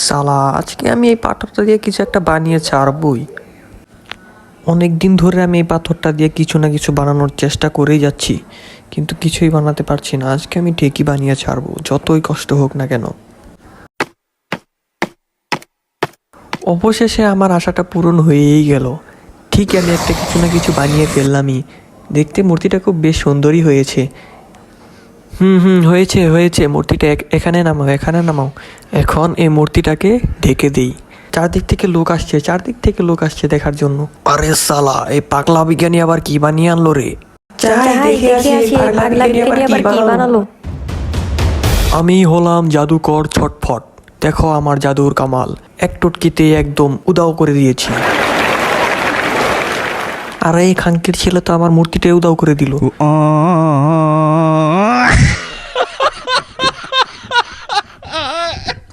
সালা, আজকে আমি এই পাথরটা দিয়ে কিছু একটা বানিয়ে ছাড়বই। অনেক দিন ধরে আমি এই পাথরটা দিয়ে কিছু না কিছু বানানোর চেষ্টা করেই যাচ্ছি, কিন্তু কিছুই বানাতে পারছি না। আজকে আমি ঠিকই বানিয়ে ছাড়বো, যতই কষ্ট হোক না কেন। অবশেষে আমার আশাটা পূরণ হয়েই গেল। ঠিক আমি একটা কিছু না কিছু বানিয়ে ফেললামই। দেখতে মূর্তিটা খুব বেশ সুন্দরই হয়েছে। হয়েছে হয়েছে, মূর্তিটা এখানে নামাও, এখানে নামাও। এখন এই মূর্তিটাকে ঢেকে দেই। চারদিক থেকে লোক আসছে দেখার জন্য। আরে সালা, এই পাগলা বিজ্ঞানী আবার কি বানিয়ে আনলো রে? আমি হলাম জাদুকর ছটফট। দেখো আমার জাদুর কামাল, এক টুটকিতে একদম উদাও করে দিয়েছি। আর এই খানকির ছেলে তো আমার মূর্তিটা উদাও করে দিল।